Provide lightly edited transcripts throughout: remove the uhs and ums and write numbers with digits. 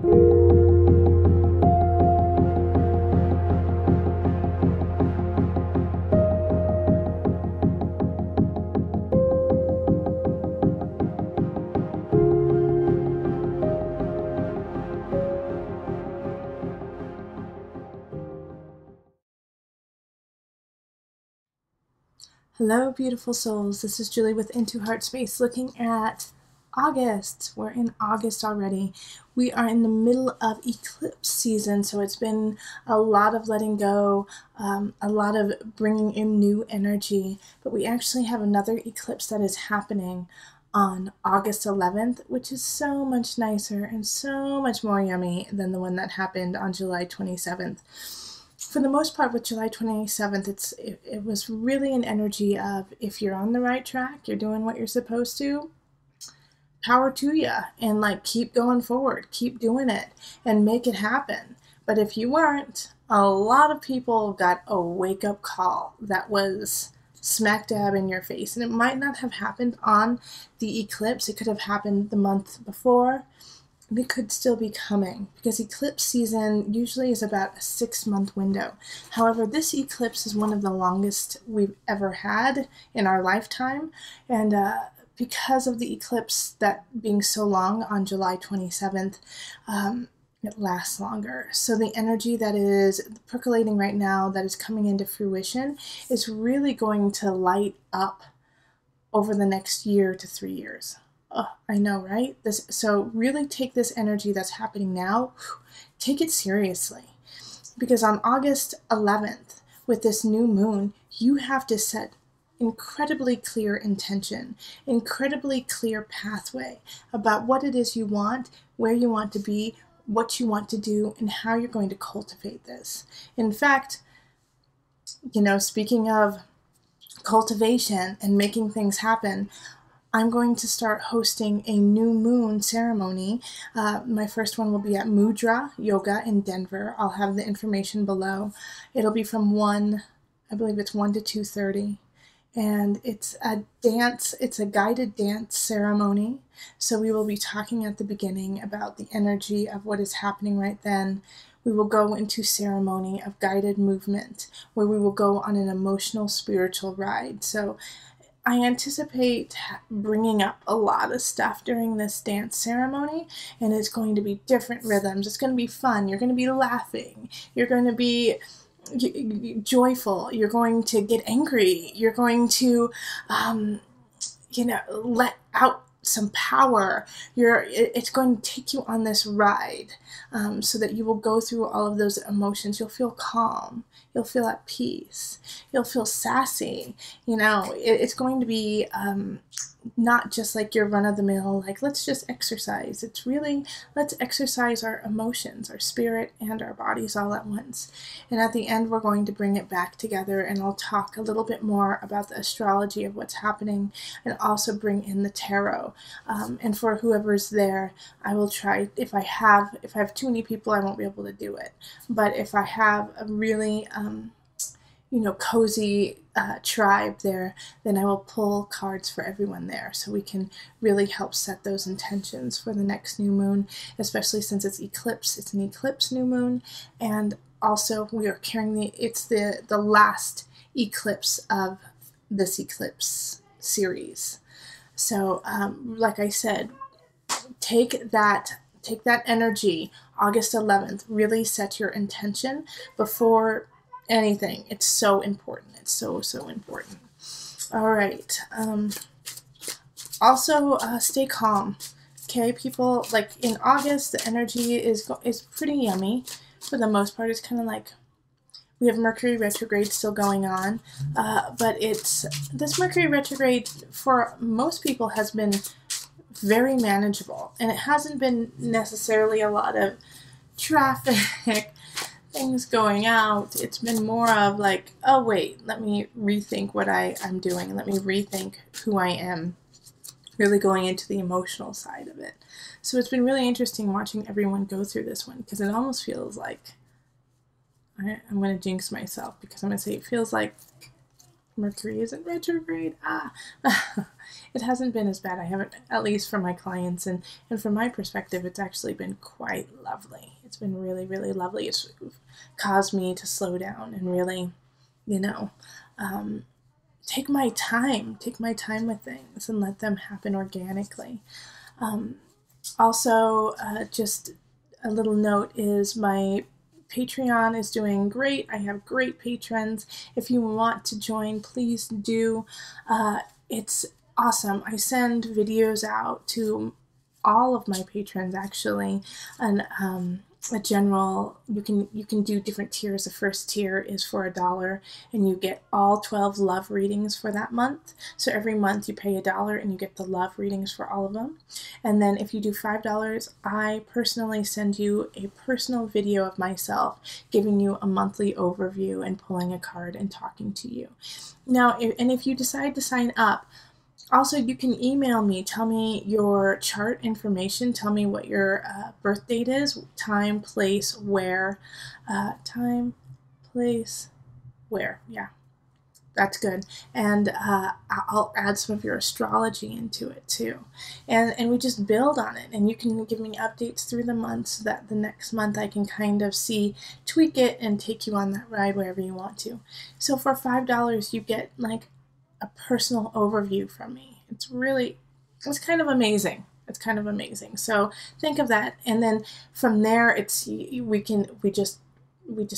Hello, beautiful souls. This is Julie with Into Heartspace looking at August. We're in August already. We are in the middle of eclipse season, so it's been a lot of letting go, a lot of bringing in new energy. But we actually have another eclipse that is happening on August 11th, which is so much nicer and so much more yummy than the one that happened on July 27th. For the most part, with July 27th, it was really an energy of, if you're on the right track, you're doing what you're supposed to, power to you, and like keep going forward, keep doing it, and make it happen. But if you weren't, a lot of people got a wake-up call that was smack dab in your face, and it might not have happened on the eclipse. It could have happened the month before. It could still be coming, because eclipse season usually is about a 6-month window. However, this eclipse is one of the longest we've ever had in our lifetime, and because of the eclipse that being so long on July 27th, it lasts longer. So the energy that is percolating right now, that is coming into fruition, is really going to light up over the next year to 3 years. Oh, I know, right? So really take this energy that's happening now, take it seriously. Because on August 11th, with this new moon, you have to set incredibly clear intention, incredibly clear pathway about what it is you want, where you want to be, what you want to do, and how you're going to cultivate this. In fact, speaking of cultivation and making things happen, I'm going to start hosting a new moon ceremony. My first one will be at Mudra Yoga in Denver. I'll have the information below. It'll be from 1, I believe it's 1 to 2:30. And it's a dance, it's a guided dance ceremony. So we will be talking at the beginning about the energy of what is happening right then. We will go into ceremony of guided movement, where we will go on an emotional, spiritual ride. So I anticipate bringing up a lot of stuff during this dance ceremony, and it's going to be different rhythms. It's going to be fun. You're going to be laughing. You're going to be joyful. You're going to get angry. You're going to, let out some power. It's going to take you on this ride, so that you will go through all of those emotions. You'll feel calm. You'll feel at peace. You'll feel sassy. It's going to be not just like your run-of-the-mill, like, let's just exercise. It's really, let's exercise our emotions, our spirit, and our bodies all at once. And at the end, we're going to bring it back together, and I'll talk a little bit more about the astrology of what's happening, and also bring in the tarot. And for whoever's there, I will try, if I have too many people, I won't be able to do it. But if I have a really, cozy tribe there, then I will pull cards for everyone there, so we can really help set those intentions for the next new moon, especially since it's eclipse. It's an eclipse new moon, and also we are carrying it's the last eclipse of this eclipse series. So like I said, take that energy, August 11th, really set your intention before anything. It's so important. It's so important. All right. Also, stay calm. Okay, people. Like in August, the energy is pretty yummy. For the most part, it's kind of like we have Mercury retrograde still going on, but this Mercury retrograde for most people has been very manageable, and it hasn't been necessarily a lot of traffic. Things going out. It's been more of like, oh wait, let me rethink what I'm doing. Let me rethink who I am. Really going into the emotional side of it. So it's been really interesting watching everyone go through this one, because it almost feels like, I'm going to jinx myself, because I'm going to say it feels like Mercury isn't retrograde. It hasn't been as bad. I haven't, at least for my clients, and from my perspective, it's actually been quite lovely. It's been really, really lovely. It's caused me to slow down and really, you know, take my time with things and let them happen organically. Also, just a little note is my Patreon is doing great. I have great patrons. If you want to join, please do. It's awesome. I send videos out to all of my patrons, actually, and a general, you can do different tiers. The first tier is for $1, and you get all 12 love readings for that month. So every month you pay $1 and you get the love readings for all of them. And then if you do $5, I personally send you a personal video of myself giving you a monthly overview and pulling a card and talking to you. Now, if you decide to sign up, also, you can email me, tell me your chart information, tell me what your birth date is, time, place, where. Yeah, that's good. And I'll add some of your astrology into it too. And we just build on it, and you can give me updates through the months so that the next month I can kind of tweak it and take you on that ride wherever you want to. So for $5, you get like a personal overview from me. It's kind of amazing. It's kind of amazing. So think of that, and then from there, we just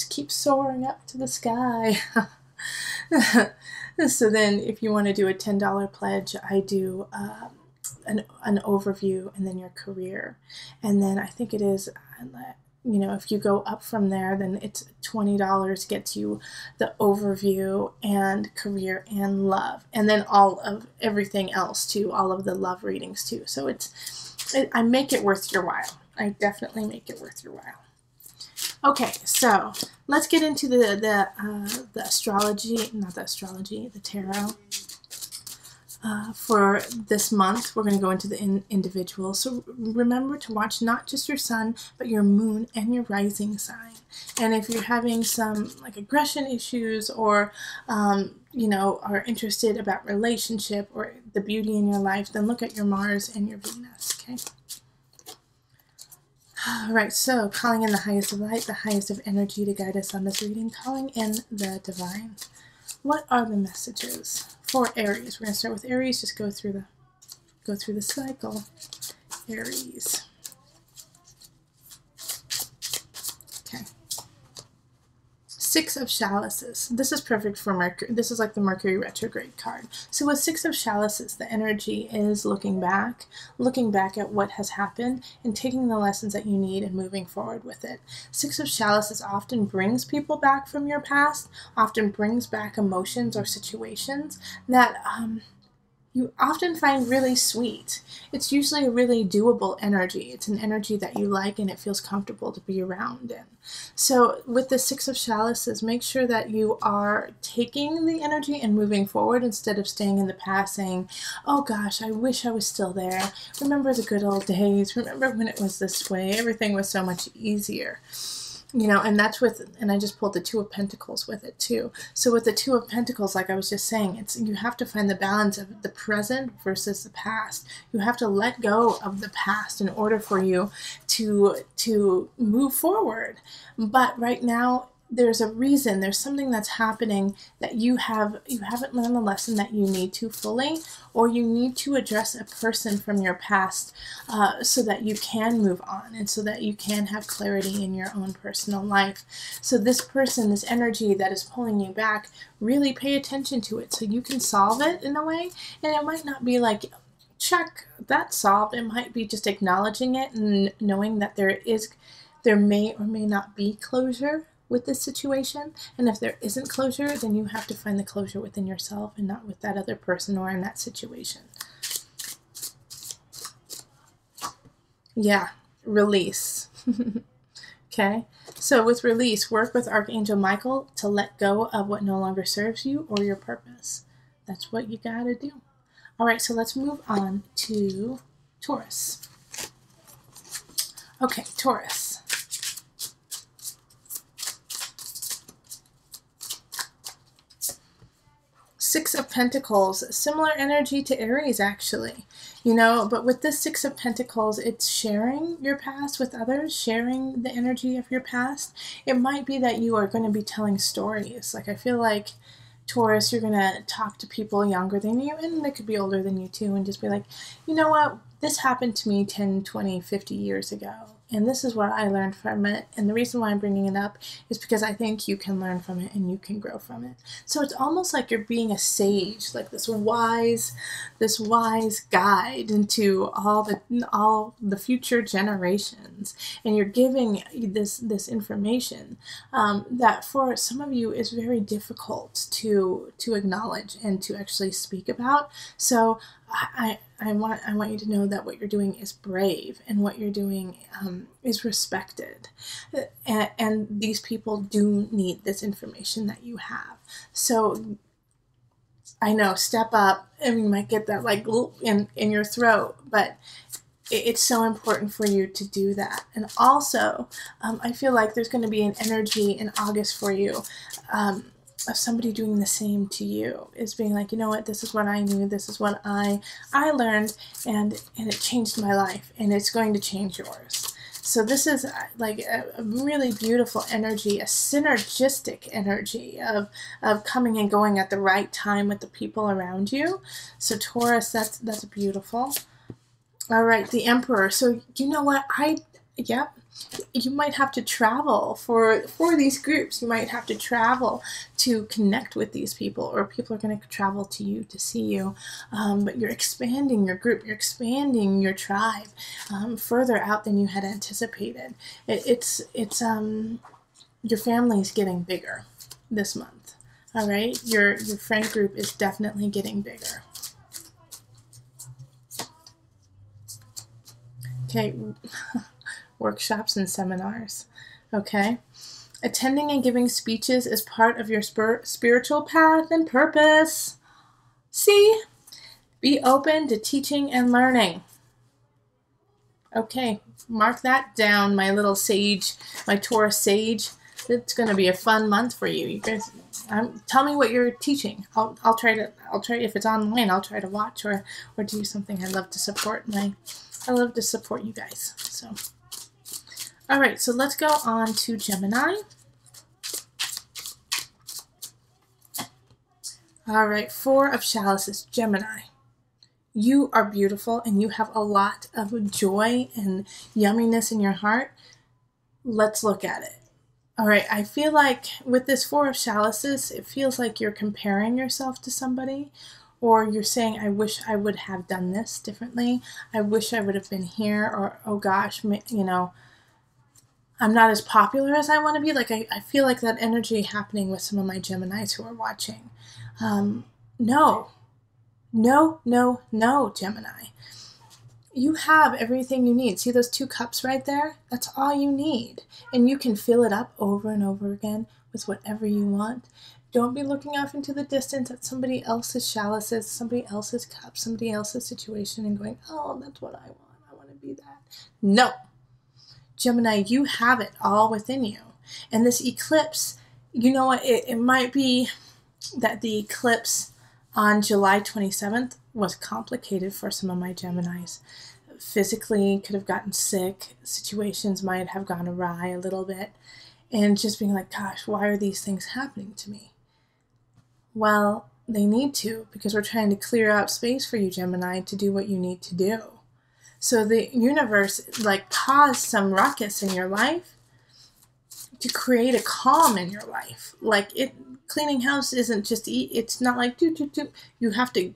keep soaring up to the sky. So then, if you want to do a $10 pledge, I do an overview, and then your career, and then I think it is. If you go up from there, then it's $20 gets you the overview and career and love, and then all of everything else too, all of the love readings too. So I make it worth your while. I definitely make it worth your while. Okay, so let's get into the astrology, not the astrology, the tarot. For this month, we're going to go into the individual. So remember to watch not just your sun, but your moon and your rising sign. And if you're having some like aggression issues, or are interested about relationship or the beauty in your life, then look at your Mars and your Venus. Okay. All right, so calling in the highest of light, the highest of energy to guide us on this reading, calling in the divine. What are the messages for Aries? We're going to start with Aries. Just go through the cycle. Aries. Okay. Six of Chalices. This is perfect for Mercury. This is like the Mercury retrograde card. So with Six of Chalices, the energy is looking back at what has happened and taking the lessons that you need and moving forward with it. Six of Chalices often brings people back from your past, often brings back emotions or situations that you often find really sweet. It's usually a really doable energy. It's an energy that you like and it feels comfortable to be around in. So with the Six of Chalices, make sure that you are taking the energy and moving forward instead of staying in the past saying, oh gosh, I wish I was still there. Remember the good old days. Remember when it was this way. Everything was so much easier. And that's and I just pulled the Two of Pentacles with it too. So with the Two of Pentacles, like I was just saying, you have to find the balance of the present versus the past. You have to let go of the past in order for you to move forward. But right now, there's a reason, there's something that's happening that you haven't learned the lesson that you need to fully, or you need to address a person from your past so that you can move on and so that you can have clarity in your own personal life. So this person, this energy that is pulling you back, really pay attention to it so you can solve it in a way. And it might not be like, check, that's solved. It might be just acknowledging it and knowing that there may or may not be closure with this situation, and if there isn't closure, then you have to find the closure within yourself and not with that other person or in that situation. Yeah, release. Okay, so with release, work with Archangel Michael to let go of what no longer serves you or your purpose. That's what you gotta do. All right, so let's move on to Taurus. Okay, Taurus. Six of Pentacles, similar energy to Aries actually, you know, but with this Six of Pentacles, it's sharing your past with others, sharing the energy of your past. It might be that you are going to be telling stories. Like I feel like Taurus, you're going to talk to people younger than you, and they could be older than you too, and just be like, you know what, this happened to me 10, 20, 50 years ago, and this is what I learned from it, and the reason why I'm bringing it up is because I think you can learn from it and you can grow from it. So it's almost like you're being a sage, like this wise guide into all the future generations, and you're giving this information that for some of you is very difficult to acknowledge and to actually speak about. So I want you to know that what you're doing is brave, and what you're doing is respected, and these people do need this information that you have. So I know, step up, and you might get that like in your throat, but it's so important for you to do that. And also, I feel like there's going to be an energy in August for you of somebody doing the same to you, is being like, you know what, this is what I knew, this is what I learned, and it changed my life, and it's going to change yours. So this is like a really beautiful energy, a synergistic energy of coming and going at the right time with the people around you. So Taurus, that's beautiful. All right, the Emperor. So you know what, you might have to travel for these groups. You might have to travel to connect with these people, or people are going to travel to you to see you. But you're expanding your group, you're expanding your tribe further out than you had anticipated. Your family's getting bigger this month. All right, your friend group is definitely getting bigger. Okay. Workshops and seminars. Okay. Attending and giving speeches is part of your spiritual path and purpose. See? Be open to teaching and learning. Okay. Mark that down, my little sage, my Taurus sage. It's going to be a fun month for you. You guys, tell me what you're teaching. I'll try if it's online, I'll try to watch or do something. I love to support you guys. So all right, so let's go on to Gemini. All right, Four of Chalices, Gemini. You are beautiful, and you have a lot of joy and yumminess in your heart. Let's look at it. All right, I feel like with this Four of Chalices, it feels like you're comparing yourself to somebody, or you're saying, I wish I would have done this differently. I wish I would have been here, or, oh gosh, you know, I'm not as popular as I want to be. Like, I feel like that energy happening with some of my Geminis who are watching. No, Gemini. You have everything you need. See those two cups right there? That's all you need. And you can fill it up over and over again with whatever you want. Don't be looking off into the distance at somebody else's chalices, somebody else's cup, somebody else's situation, and going, oh, that's what I want. I want to be that. No. Gemini, you have it all within you. And this eclipse, you know what, it might be that the eclipse on July 27th was complicated for some of my Geminis. Physically, could have gotten sick. Situations might have gone awry a little bit. And just being like, gosh, why are these things happening to me? Well, they need to, because we're trying to clear out space for you, Gemini, to do what you need to do. So the universe like caused some ruckus in your life to create a calm in your life. Like cleaning house isn't just it's not like you have to,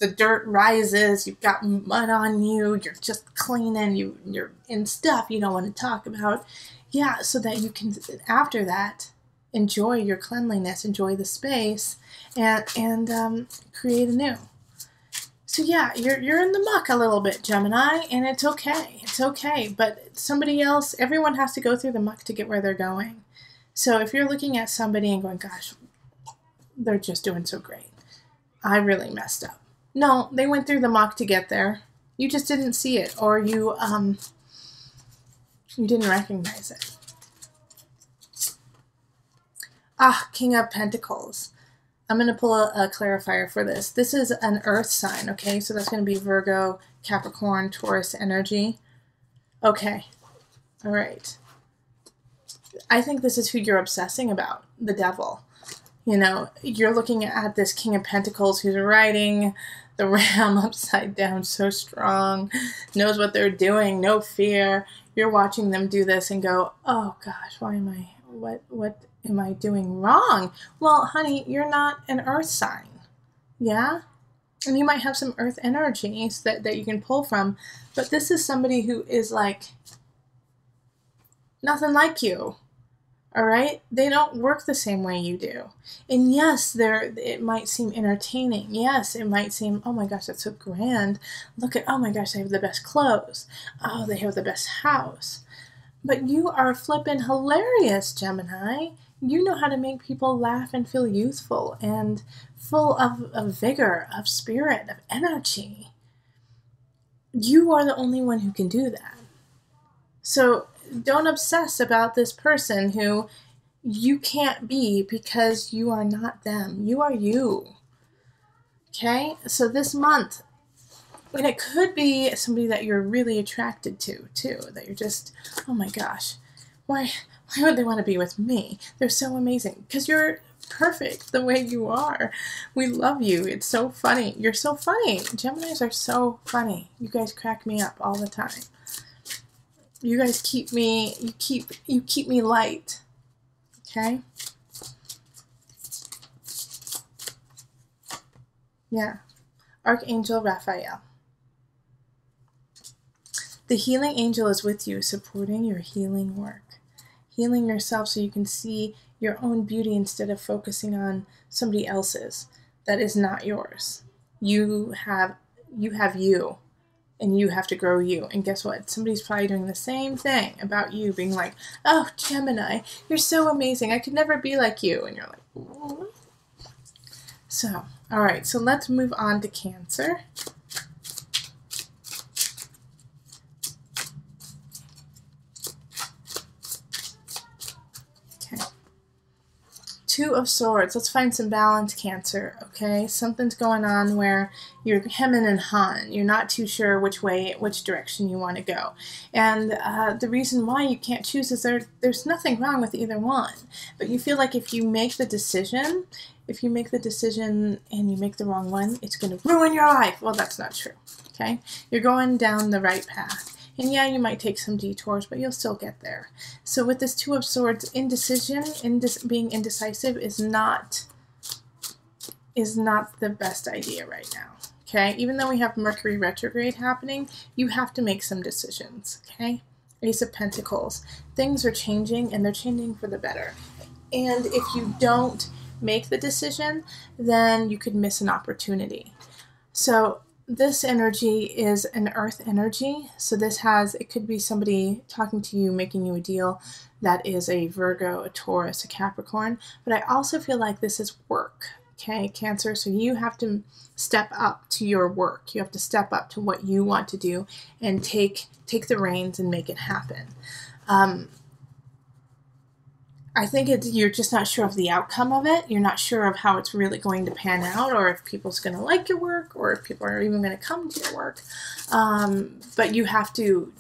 the dirt rises, you've got mud on you, you're just cleaning, you're in stuff you don't want to talk about. Yeah, so that you can, after that, enjoy your cleanliness, enjoy the space, and create anew. So yeah, you're in the muck a little bit, Gemini, and it's okay. It's okay, but somebody else, everyone has to go through the muck to get where they're going. So if you're looking at somebody and going, gosh, they're just doing so great, I really messed up. No, they went through the muck to get there. You just didn't see it, or you didn't recognize it. King of Pentacles. I'm going to pull a clarifier for this. This is an earth sign, okay? So that's going to be Virgo, Capricorn, Taurus energy. Okay. All right. I think this is who you're obsessing about, the devil. You know, you're looking at this King of Pentacles who's riding the ram upside down so strong, knows what they're doing, no fear. You're watching them do this and go, oh gosh, what am I doing wrong? Well, honey, you're not an earth sign. Yeah? And you might have some earth energies that you can pull from, but this is somebody who is like nothing like you. All right? They don't work the same way you do. And yes, it might seem entertaining. Yes, it might seem, oh my gosh, that's so grand. Look at, oh my gosh, they have the best clothes. Oh, they have the best house. But you are flippin' hilarious, Gemini. You know how to make people laugh and feel youthful and full of vigor, of spirit, of energy. You are the only one who can do that. So don't obsess about this person who you can't be because you are not them. You are you. Okay? So this month, and it could be somebody that you're really attracted to, too, that you're just, oh my gosh, why would they want to be with me? They're so amazing. Because you're perfect the way you are. We love you. It's so funny. You're so funny. Geminis are so funny. You guys crack me up all the time. You guys keep me, you keep me light. Okay? Yeah. Archangel Raphael. The healing angel is with you, supporting your healing work. Healing yourself so you can see your own beauty instead of focusing on somebody else's that is not yours. You have you. And you have to grow you. And guess what? Somebody's probably doing the same thing about you, being like, oh, Gemini, you're so amazing. I could never be like you. And you're like, oh. So, all right. So let's move on to Cancer. Two of Swords. Let's find some balance, Cancer, okay? Something's going on where you're hemming and hawing. You're not too sure which direction you want to go. And the reason why you can't choose is there's nothing wrong with either one. But you feel like if you make the decision and you make the wrong one, it's going to ruin your life. Well, that's not true, okay? You're going down the right path. And yeah, you might take some detours, but you'll still get there. So with this Two of Swords, indecision, being indecisive is not the best idea right now. Okay? Even though we have Mercury retrograde happening, you have to make some decisions. Okay? Ace of Pentacles. Things are changing, and they're changing for the better. And if you don't make the decision, then you could miss an opportunity. So this energy is an earth energy. So it could be somebody talking to you, making you a deal that is a Virgo, a Taurus, a Capricorn. But I also feel like this is work, okay, Cancer? So you have to step up to your work. You have to step up to what you want to do and take the reins and make it happen. I think you're just not sure of the outcome of it. You're not sure of how it's really going to pan out, or if people's going to like your work, or if people are even going to come to your work. But you have to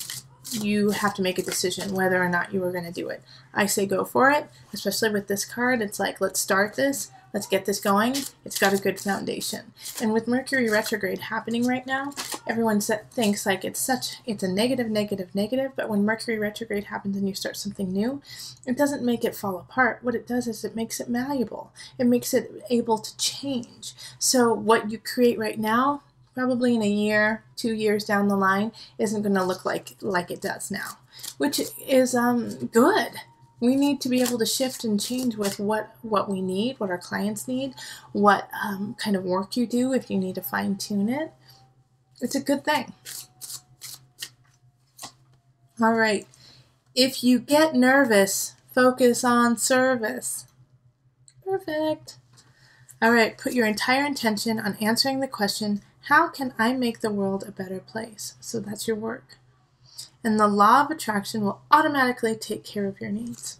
make a decision whether or not you are going to do it. I say go for it, especially with this card. It's like, let's start this. Let's get this going. It's got a good foundation. And with Mercury retrograde happening right now, everyone thinks like it's a negative, but when Mercury retrograde happens and you start something new, it doesn't make it fall apart. What it does is it makes it malleable. It makes it able to change. So what you create right now, probably in a year, 2 years down the line, isn't going to look like it does now, which is good. We need to be able to shift and change with what we need, what our clients need, what kind of work you do if you need to fine-tune it. It's a good thing. All right. If you get nervous, focus on service. Perfect. All right. Put your entire intention on answering the question, how can I make the world a better place? So that's your work. And the law of attraction will automatically take care of your needs.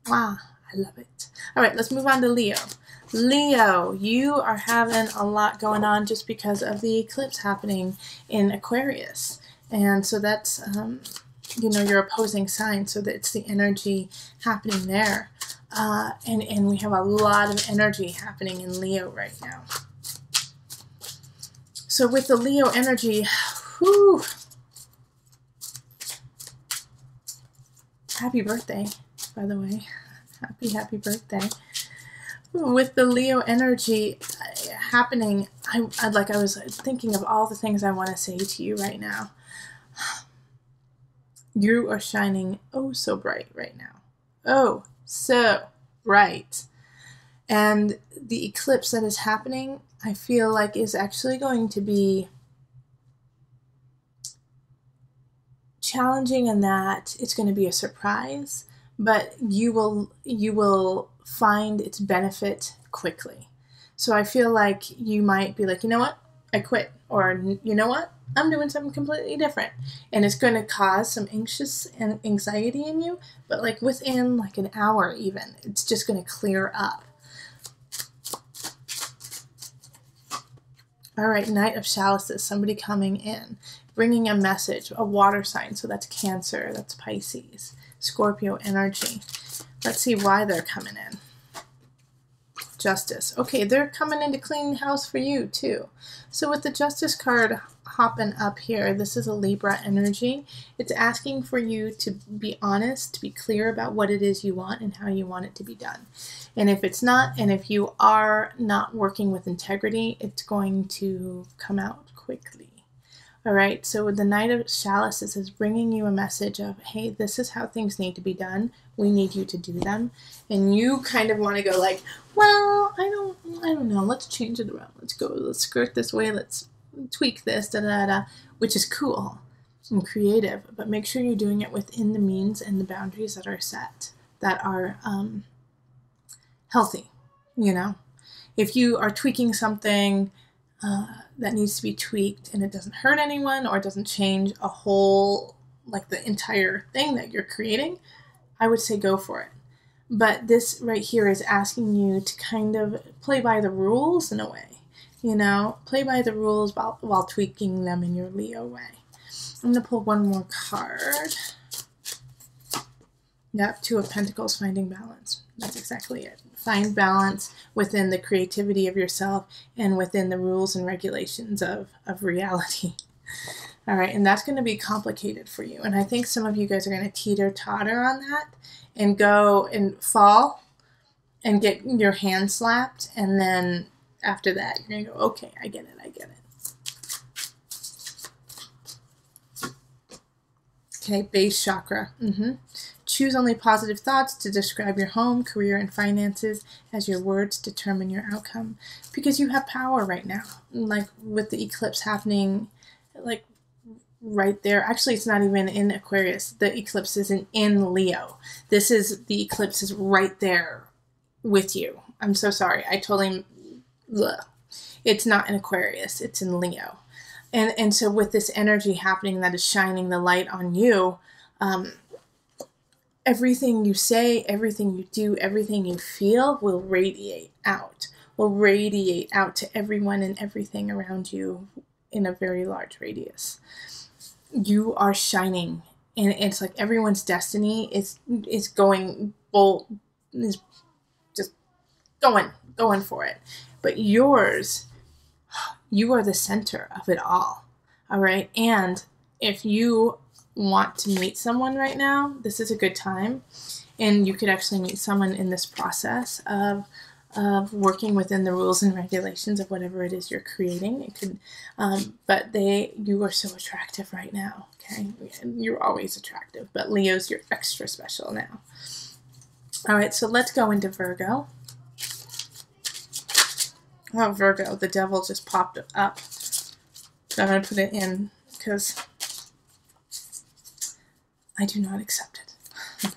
Wow, I love it. All right, let's move on to Leo. Leo, you are having a lot going on just because of the eclipse happening in Aquarius. And so that's, you know, your opposing sign. So that it's the energy happening there. And we have a lot of energy happening in Leo right now. So with the Leo energy, whew, happy birthday, by the way. Happy birthday. With the Leo energy happening, I was thinking of all the things I want to say to you right now. You are shining oh so bright right now. Oh, so bright. And the eclipse that is happening, I feel like is actually going to be challenging in that it's going to be a surprise, but you will find its benefit quickly. So I feel like you might be like, you know what, I quit, or you know what, I'm doing something completely different, and it's going to cause some anxiety in you, but like within like an hour even, it's just going to clear up. All right, Knight of Chalices, somebody coming in, bringing a message, a water sign, so that's Cancer, that's Pisces, Scorpio energy. Let's see why they're coming in. Justice. Okay, they're coming in to clean the house for you too. So with the Justice card hopping up here, this is a Libra energy. It's asking for you to be honest, to be clear about what it is you want and how you want it to be done. And if it's not, and if you are not working with integrity, it's going to come out quickly. All right, so with the Knight of Chalices is bringing you a message of, hey, this is how things need to be done. We need you to do them. And you kind of want to go like, well, I don't know. Let's change it around. Let's skirt this way. Let's tweak this, which is cool and creative. But make sure you're doing it within the means and the boundaries that are set, that are healthy, you know. If you are tweaking something that needs to be tweaked and it doesn't hurt anyone or it doesn't change a whole, like the entire thing that you're creating, I would say go for it. But this right here is asking you to kind of play by the rules in a way, you know, play by the rules while tweaking them in your Leo way. I'm going to pull one more card. Yep, Two of Pentacles, finding balance. That's exactly it. Find balance within the creativity of yourself and within the rules and regulations of reality. All right, and that's going to be complicated for you. And I think some of you guys are going to teeter-totter on that and go and fall and get your hand slapped. And then after that, you're going to go, okay, I get it. Okay, base chakra. Choose only positive thoughts to describe your home, career, and finances, as your words determine your outcome. Because you have power right now. Like with the eclipse happening, like right there. Actually, it's not even in Aquarius. The eclipse isn't in Leo. The eclipse is right there with you. I'm so sorry. I totally, ugh. It's not in Aquarius. It's in Leo. And so with this energy happening that is shining the light on you, everything you say, everything you do, everything you feel will radiate out to everyone and everything around you in a very large radius. You are shining, and it's like everyone's destiny is going bold, is just going for it. But yours, you are the center of it all right? And if you want to meet someone right now, this is a good time. And you could actually meet someone in this process of working within the rules and regulations of whatever it is you're creating. It could, but you are so attractive right now, okay? You're always attractive, but Leo's, you're extra special now. All right, so let's go into Virgo. Oh, Virgo, the devil just popped up. So I'm going to put it in because I do not accept it.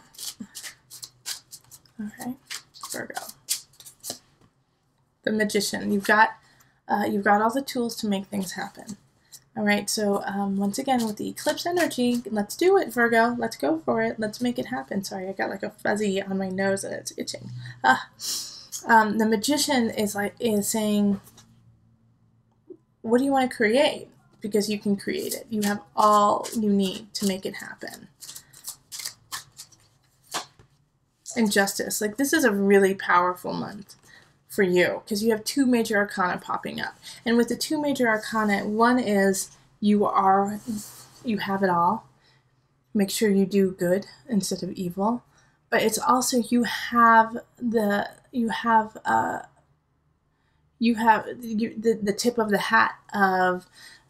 Okay, Virgo. The Magician. You've got all the tools to make things happen. All right, so once again, with the eclipse energy, let's do it, Virgo. Let's go for it. Let's make it happen. Sorry, I got like a fuzzy on my nose and it's itching. The magician is saying, what do you want to create? Because you can create it. You have all you need to make it happen. And justice. Like, this is a really powerful month for you because you have 2 major arcana popping up. And with the 2 major arcana, one is you have it all. Make sure you do good instead of evil. But it's also you have the tip of the hat of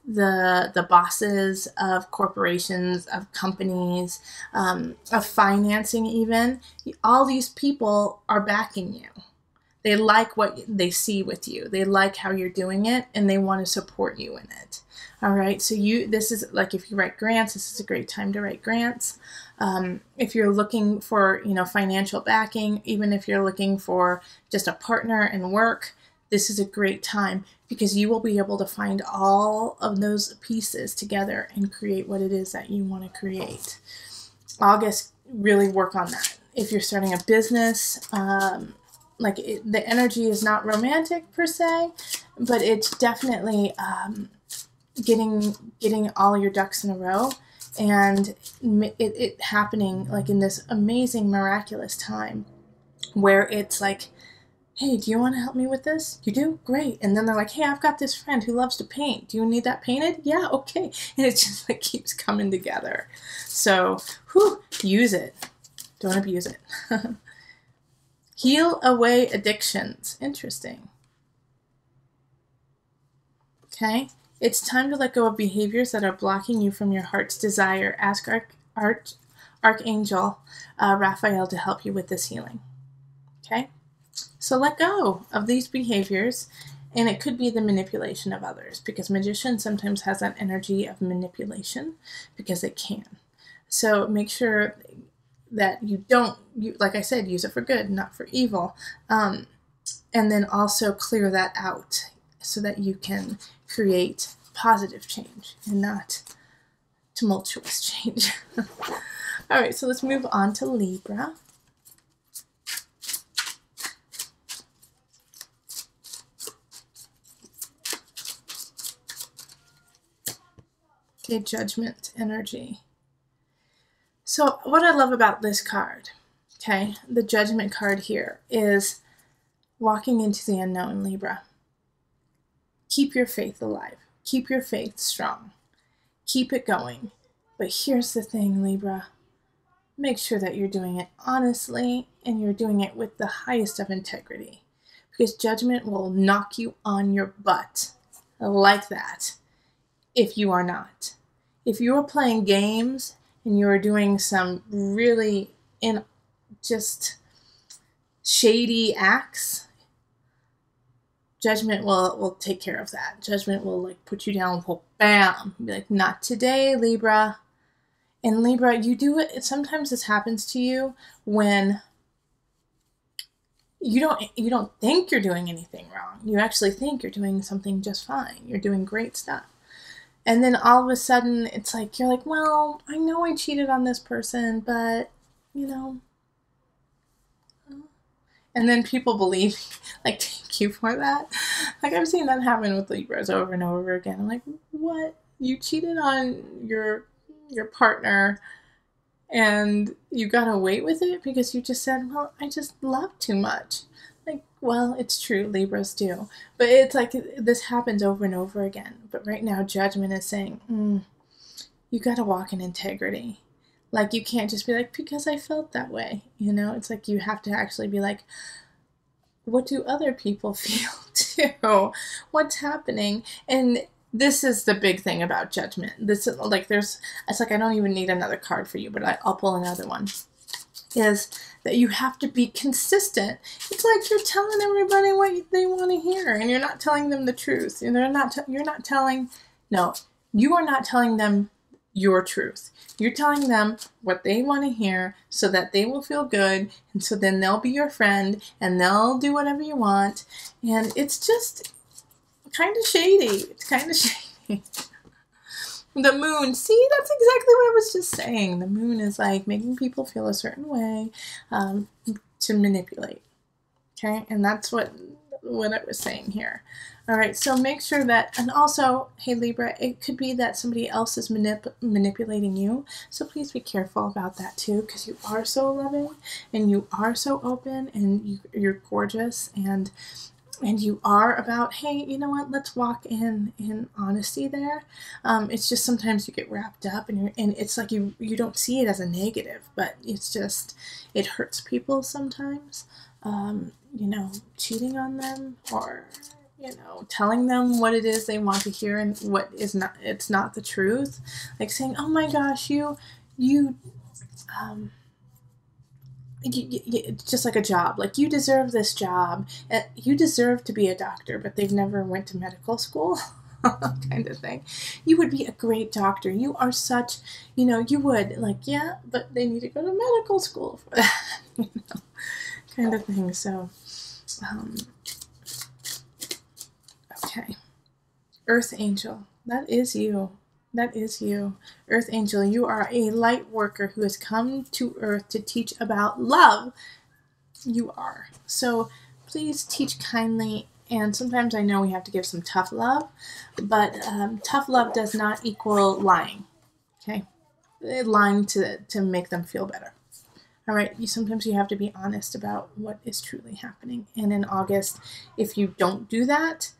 the bosses of corporations, of companies, of financing even. All these people are backing you. They like what they see with you. They like how you're doing it, and they want to support you in it. All right, so this is like, if you write grants, this is a great time to write grants. If you're looking for, financial backing, even if you're looking for just a partner in work, this is a great time because you will be able to find all of those pieces together and create what it is that you want to create. August, really work on that. If you're starting a business, the energy is not romantic per se, but it's definitely getting all your ducks in a row and it happening like in this amazing, miraculous time where it's like, hey, do you want to help me with this? You do? Great. And then they're like, hey, I've got this friend who loves to paint. Do you need that painted? Yeah, okay. And it just like keeps coming together. So, use it. Don't abuse it. Heal away addictions. Interesting. Okay. It's time to let go of behaviors that are blocking you from your heart's desire. Ask Archangel Raphael to help you with this healing. Okay. So let go of these behaviors, and it could be the manipulation of others because magician sometimes has that energy of manipulation because they can. So make sure that you don't, like I said, use it for good, not for evil. And then also clear that out so that you can create positive change and not tumultuous change. All right, so let's move on to Libra. Okay, judgment energy. So what I love about this card, okay, the judgment card here, is walking into the unknown, Libra. Keep your faith alive. Keep your faith strong. Keep it going. But here's the thing, Libra. Make sure that you're doing it honestly and you're doing it with the highest of integrity. Because judgment will knock you on your butt like that if you are not. If you are playing games and you are doing some really just shady acts, judgment will take care of that. Judgment will like put you down, bam, be like, not today, Libra. And Libra, you do it. Sometimes this happens to you when you don't think you're doing anything wrong. You actually think you're doing something just fine. You're doing great stuff. And then all of a sudden, it's like, you're like, well, I know I cheated on this person, but, and then people believe, like, thank you for that. Like, I've seen that happen with Libras over and over again. I'm like, what? You cheated on your partner and you got away with it because you just said, well, I just love too much. Like, well, it's true, Libras do. But it's like, this happens over and over again. But right now, judgment is saying, you got to walk in integrity. Like, you can't just be like, because I felt that way. It's like, you have to actually be like, what do other people feel too? What's happening? And this is the big thing about judgment. This is like, it's like, I don't even need another card for you, but I'll pull another one. Is that you have to be consistent. It's like you're telling everybody what they want to hear, and you're not telling them the truth. And you are not telling them your truth. You're telling them what they want to hear so that they will feel good, and so then they'll be your friend, and they'll do whatever you want. And it's just kind of shady. It's kind of shady. The moon, see, that's exactly what I was just saying. The moon is like making people feel a certain way to manipulate. Okay, and that's what I was saying here. All right, so make sure that, and also, hey Libra, it could be that somebody else is manipulating you. So please be careful about that too, because you are so loving and you are so open and you're gorgeous and you are about, hey, you know what, let's walk in honesty there. It's just sometimes you get wrapped up and it's like you don't see it as a negative, but it's just, it hurts people sometimes. You know, cheating on them, or, you know, telling them what it is they want to hear and what is not, it's not the truth. Like saying, oh my gosh, it's just like a job. Like, you deserve this job. You deserve to be a doctor, but they've never went to medical school. Kind of thing. You would be a great doctor. You are such, you know, you would, like, yeah, but they need to go to medical school for that. You know, kind of thing. So, okay. Earth Angel. That is you. That is you. Earth Angel, you are a light worker who has come to Earth to teach about love. You are. So please teach kindly. And sometimes I know we have to give some tough love, but tough love does not equal lying. Okay? Lying to make them feel better. All right, sometimes you have to be honest about what is truly happening. And in August, if you don't do that,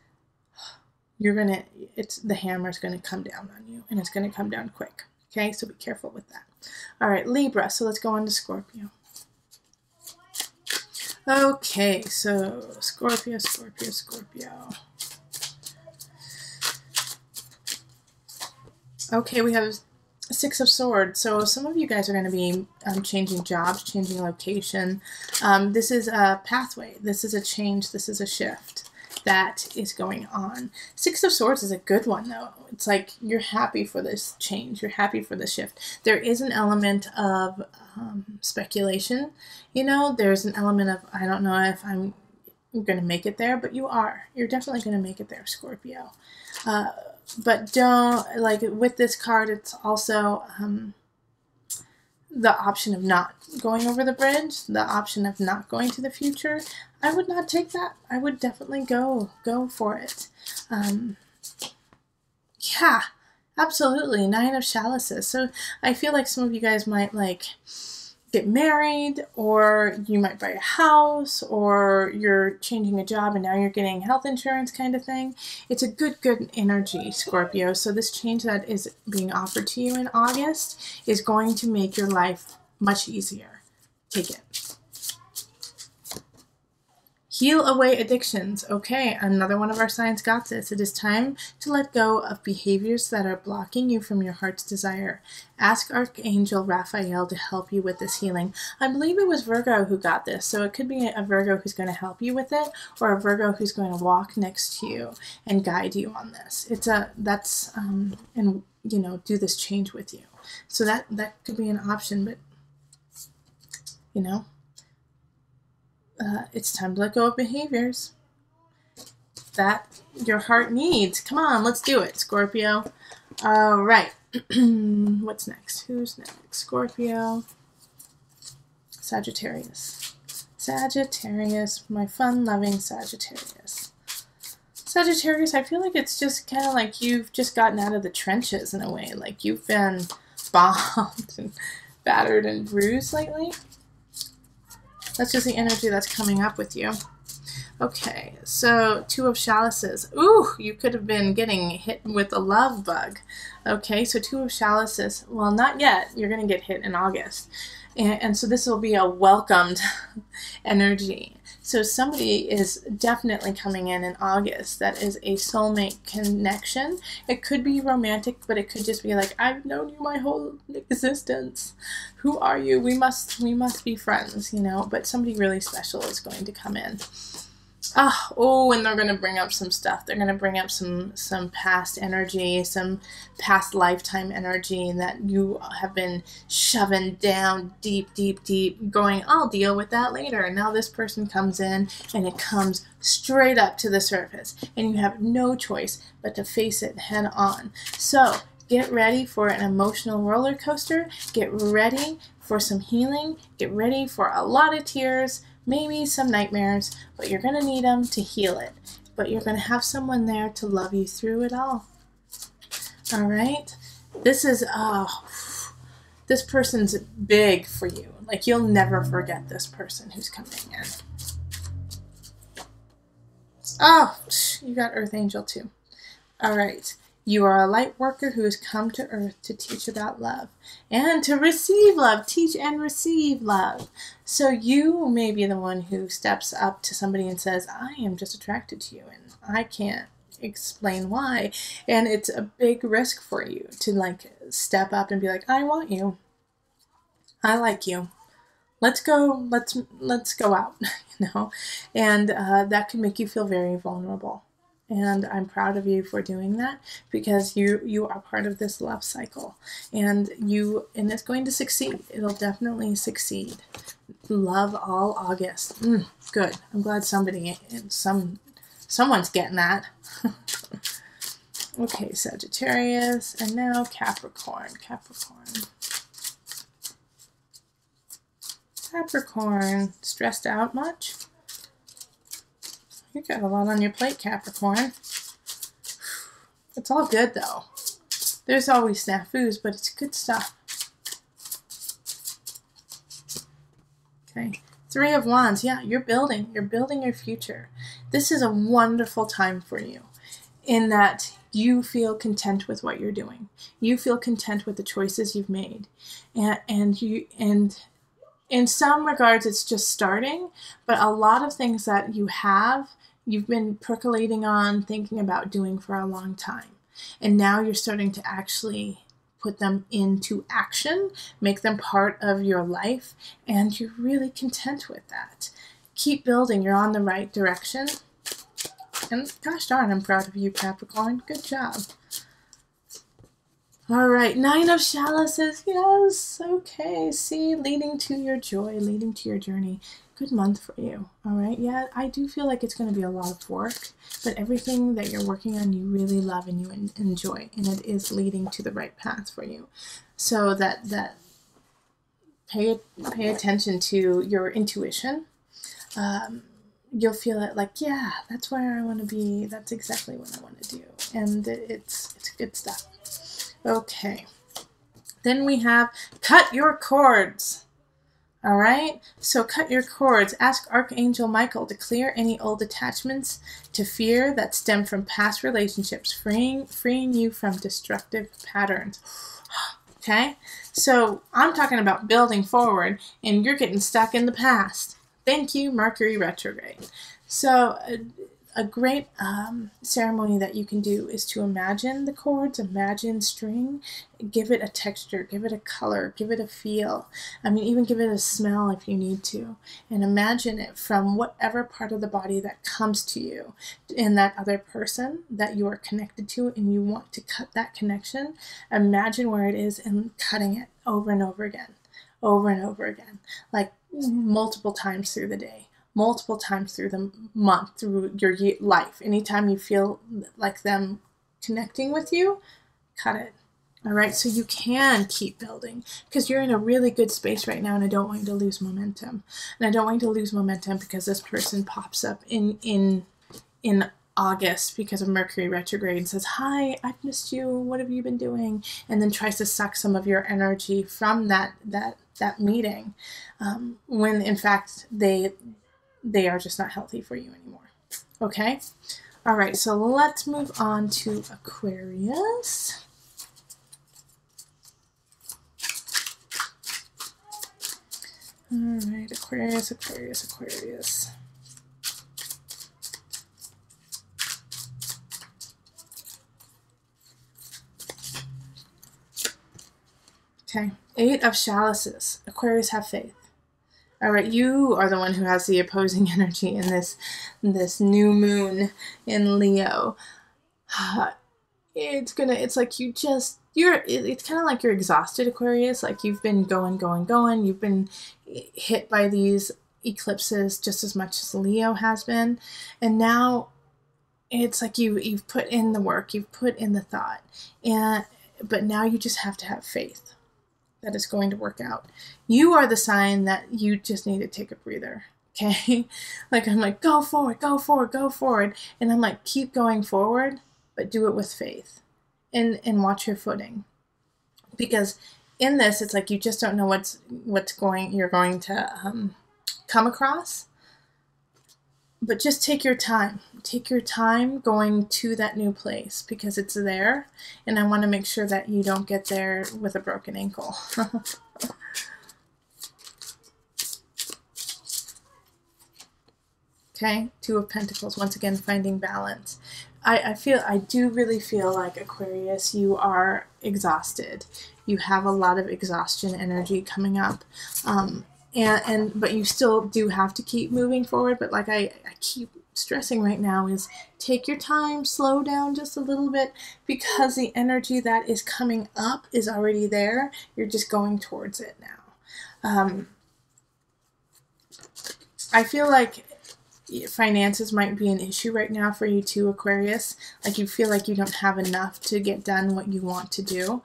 the hammer's gonna come down on you, and it's gonna come down quick. Okay, so be careful with that. All right, Libra. So let's go on to Scorpio. Okay, so Scorpio. Okay, we have Six of Swords. So some of you guys are going to be changing jobs, changing location. This is a pathway. This is a change. This is a shift that is going on. Six of Swords is a good one, though. It's like you're happy for this change. You're happy for the shift. There is an element of speculation. You know, there's an element of, I don't know if I'm going to make it there, but you are. You're definitely going to make it there, Scorpio. But don't, like, with this card, it's also the option of not going over the bridge, the option of not going to the future. I would not take that. I would definitely go for it. Yeah, absolutely. Nine of Chalices. So I feel like some of you guys might, like, get married, or you might buy a house, or you're changing a job and now you're getting health insurance, kind of thing. It's a good energy, Scorpio. So this change that is being offered to you in August is going to make your life much easier. Take it. Heal away addictions. Okay, another one of our signs got this. It is time to let go of behaviors that are blocking you from your heart's desire. Ask Archangel Raphael to help you with this healing. I believe it was Virgo who got this, so it could be a Virgo who's going to help you with it, or a Virgo who's going to walk next to you and guide you on this. And you know, do this change with you. So that could be an option, but you know, it's time to let go of behaviors that your heart needs. Come on, let's do it, Scorpio. All right. What's next? Who's next? Scorpio. Sagittarius. Sagittarius, my fun-loving Sagittarius. Sagittarius, I feel like it's just kind of like you've just gotten out of the trenches in a way. Like you've been bombed and battered and bruised lately. That's just the energy that's coming up with you. Okay, so Two of Chalices. Ooh, you could have been getting hit with a love bug. Okay, so Two of Chalices. Well, not yet. You're going to get hit in August. And so this will be a welcomed energy. So somebody is definitely coming in August that is a soulmate connection. It could be romantic, but it could just be like, I've known you my whole existence. Who are you? We must be friends, you know. But somebody really special is going to come in. Oh, and they're going to bring up some stuff. They're going to bring up some past energy, some past lifetime energy that you have been shoving down deep, going, I'll deal with that later. And now this person comes in and it comes straight up to the surface and you have no choice but to face it head on. So Get ready for an emotional roller coaster. Get ready for some healing. Get ready for a lot of tears, maybe some nightmares, but you're going to need them to heal it. But you're going to have someone there to love you through it all. All right? This is, this person's big for you. Like, you'll never forget this person who's coming in. Oh, you got Earth Angel too. All right. You are a light worker who has come to Earth to teach about love and to receive love. Teach and receive love. So you may be the one who steps up to somebody and says, I am just attracted to you and I can't explain why. And it's a big risk for you to like step up and be like, I want you. I like you. Let's go out, you know, and that can make you feel very vulnerable. And I'm proud of you for doing that, because you are part of this love cycle, and it's going to succeed. It'll definitely succeed. Love all August. Good. I'm glad someone's getting that. Okay, Sagittarius, and now Capricorn. Capricorn, stressed out much? You got a lot on your plate, Capricorn. It's all good, though. There's always snafus, but it's good stuff. Okay. 3 of Wands. Yeah, you're building. You're building your future. This is a wonderful time for you in that you feel content with what you're doing. You feel content with the choices you've made. And in some regards, it's just starting, but a lot of things that you've been percolating on, thinking about doing for a long time. And now you're starting to actually put them into action, make them part of your life, and you're really content with that. Keep building. You're on the right direction. And gosh darn, I'm proud of you, Capricorn. Good job. All right, 9 of Chalices. Yes, okay. See, leading to your joy, leading to your journey. Good month for you. All right, yeah, I do feel like it's going to be a lot of work, but everything that you're working on, you really love and you enjoy, and it is leading to the right path for you. So that pay attention to your intuition. You'll feel it like, yeah, that's where I want to be. That's exactly what I want to do, and it's good stuff. Okay, then we have cut your cords. All right, so cut your cords. Ask Archangel Michael to clear any old attachments to fear that stem from past relationships, freeing you from destructive patterns. Okay, so I'm talking about building forward, and you're getting stuck in the past. Thank you, Mercury retrograde. So a great ceremony that you can do is to imagine the cords, imagine string, give it a texture, give it a color, give it a feel. I mean, even give it a smell if you need to. And imagine it from whatever part of the body that comes to you in that other person that you are connected to and you want to cut that connection. Imagine where it is and cutting it over and over again, like multiple times through the day. Multiple times through the month, through your life. Anytime you feel like them connecting with you, cut it. All right, so you can keep building because you're in a really good space right now, and I don't want you to lose momentum. And I don't want you to lose momentum because this person pops up in August because of Mercury retrograde and says, hi, I've missed you, what have you been doing? And then tries to suck some of your energy from that meeting, when in fact they are just not healthy for you anymore. Okay? All right, so let's move on to Aquarius. All right, Aquarius. Okay, 8 of Chalices. Aquarius, have faith. All right, you are the one who has the opposing energy in this new moon in Leo. It's kind of like you're exhausted, Aquarius. Like you've been going. You've been hit by these eclipses just as much as Leo has been, and now it's like you've put in the work, you've put in the thought, and but now you just have to have faith that it's going to work out. You are the sign that you just need to take a breather. Okay. Like, I'm like, go forward, go forward, go forward. And I'm like, keep going forward, but do it with faith and watch your footing. Because in this, it's like, you just don't know you're going to come across. But just take your time. Take your time going to that new place because it's there. And I want to make sure that you don't get there with a broken ankle. Okay, Two of Pentacles, once again, finding balance. I do really feel like, Aquarius, you are exhausted. You have a lot of exhaustion energy coming up. But you still do have to keep moving forward. But like I keep stressing right now is take your time, slow down just a little bit, because the energy that is coming up is already there. You're just going towards it now. I feel like finances might be an issue right now for you too, Aquarius. Like, you feel like you don't have enough to get done what you want to do.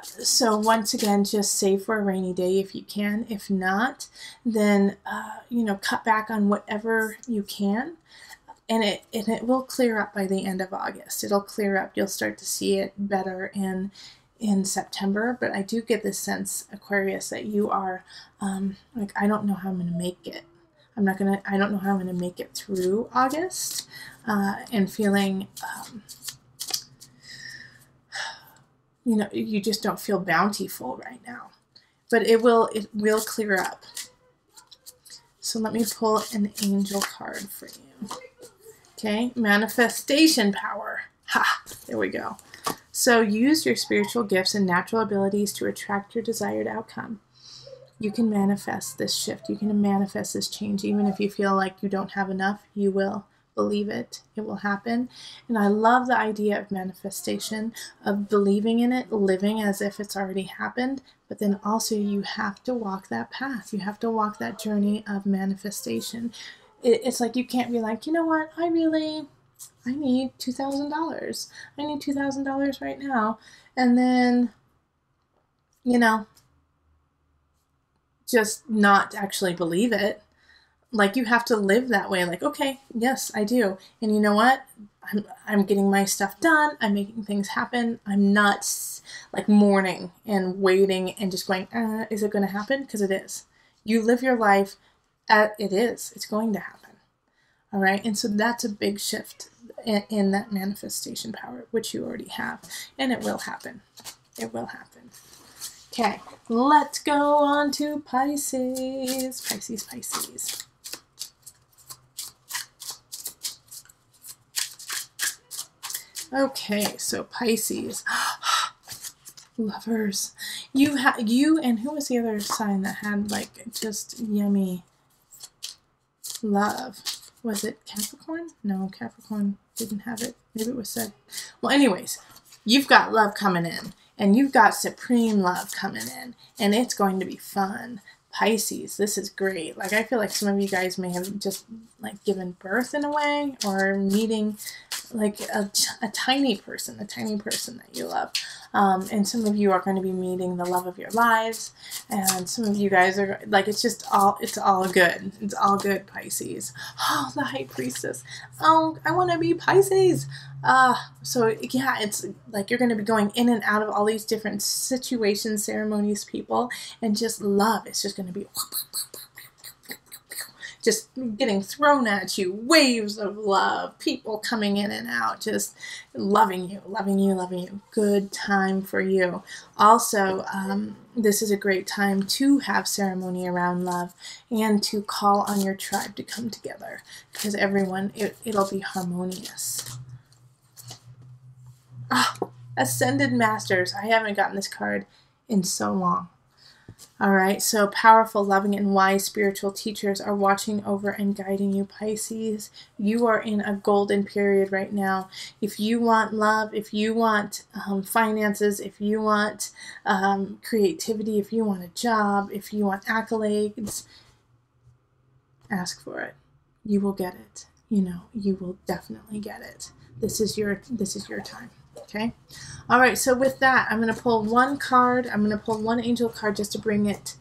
So once again, just save for a rainy day if you can. If not, then, cut back on whatever you can. And it will clear up by the end of August. It'll clear up. You'll start to see it better in September. But I do get this sense, Aquarius, that you are, like, I don't know how I'm going to make it. I don't know how I'm going to make it through August, and feeling, you just don't feel bountiful right now, but it will clear up. So let me pull an angel card for you. Okay. Manifestation power. Ha, there we go. So use your spiritual gifts and natural abilities to attract your desired outcome. You can manifest this shift. You can manifest this change. Even if you feel like you don't have enough, you will. Believe it. It will happen. And I love the idea of manifestation, of believing in it, living as if it's already happened. But then also you have to walk that path. You have to walk that journey of manifestation. It's like, you can't be like, you know what? I need $2,000. I need $2,000 right now. And then, just not actually believe it. Like, you have to live that way. Like, okay, yes, I do. And you know what? I'm getting my stuff done. I'm making things happen. I'm not like mourning and waiting and just going, is it going to happen? Because it is. You live your life it is. It's going to happen. All right. And so that's a big shift in that manifestation power, which you already have. And it will happen. It will happen. Okay, let's go on to Pisces. Pisces. Okay, so Pisces. Lovers. You and who was the other sign that had like just yummy love? Was it Capricorn? No, Capricorn didn't have it. Maybe it was said. Well, anyways, you've got love coming in. And you've got supreme love coming in. And it's going to be fun. Pisces, this is great. Like, I feel like some of you guys may have just, like, given birth in a way. Or meeting, like, a tiny person that you love. And some of you are going to be meeting the love of your lives. And some of you guys are, like, it's all good. It's all good, Pisces. Oh, the High Priestess. Oh, I want to be Pisces. So yeah, it's like you're going to be going in and out of all these different situations, ceremonies, people, and just love. It's just going to be just getting thrown at you, waves of love, people coming in and out, just loving you. Good time for you. Also, this is a great time to have ceremony around love and to call on your tribe to come together, because everyone, it'll be harmonious. Ascended Masters. I haven't gotten this card in so long. All right, so powerful, loving, and wise spiritual teachers are watching over and guiding you, Pisces. You are in a golden period right now. If you want love, if you want finances, if you want creativity, if you want a job, if you want accolades, ask for it. You will get it. You will definitely get it. This is your time. Okay. All right. So with that, I'm going to pull one card. I'm going to pull one angel card just to bring it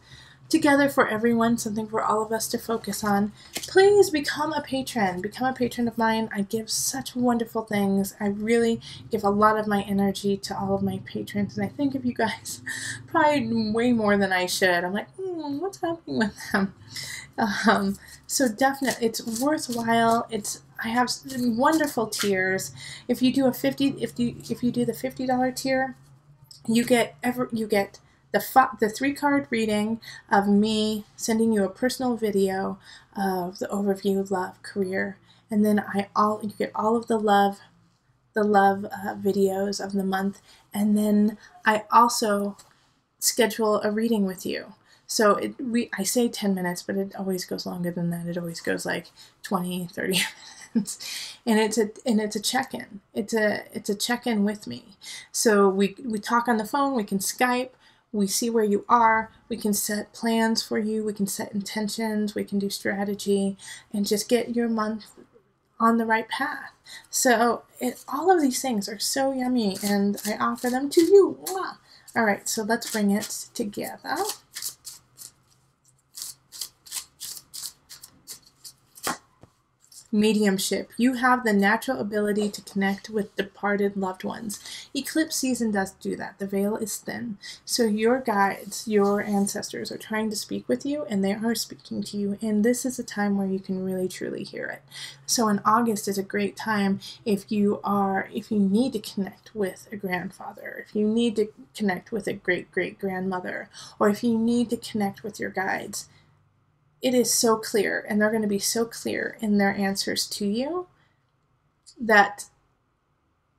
together for everyone, something for all of us to focus on. Please become a patron. Become a patron of mine. I give such wonderful things. I really give a lot of my energy to all of my patrons, and I think of you guys probably way more than I should. I'm like, what's happening with them? So definitely, it's worthwhile. I have wonderful tiers. If you do a if you do the $50 tier, you get the 3-card reading of me sending you a personal video of the overview, love, career, and then you get all of the love videos of the month, and then I also schedule a reading with you. So I say 10 minutes, but it always goes longer than that. It always goes like 20, 30 minutes. And it's a check-in. It's a check-in with me. So we talk on the phone, we can Skype, we see where you are, we can set plans for you, we can set intentions, we can do strategy, and just get your month on the right path. So all of these things are so yummy, and I offer them to you. Mwah! All right, so let's bring it together. Mediumship. You have the natural ability to connect with departed loved ones. Eclipse season does do that. The veil is thin. So your guides, your ancestors are trying to speak with you, and they are speaking to you, and this is a time where you can really truly hear it. So in August is a great time if you need to connect with a grandfather, if you need to connect with a great-great-grandmother, or if you need to connect with your guides. It is so clear, and they're going to be so clear in their answers to you that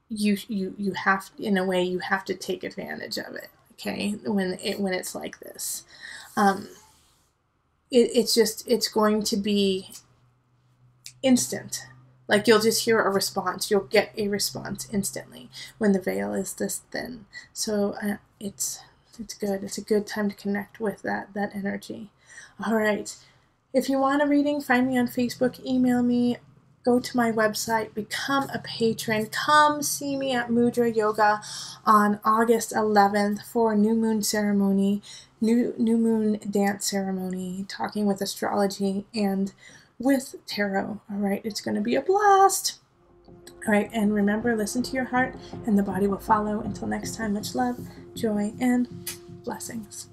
you have, in a way, you have to take advantage of it. Okay, when it's like this, it's going to be instant. Like, you'll just hear a response. You'll get a response instantly when the veil is this thin. So it's good. It's a good time to connect with that energy. All right. If you want a reading, find me on Facebook, email me, go to my website, become a patron. Come see me at Mudra Yoga on August 11th for a new moon ceremony, new moon dance ceremony, talking with astrology and with tarot. All right, it's going to be a blast. All right, and remember, listen to your heart and the body will follow. Until next time, much love, joy, and blessings.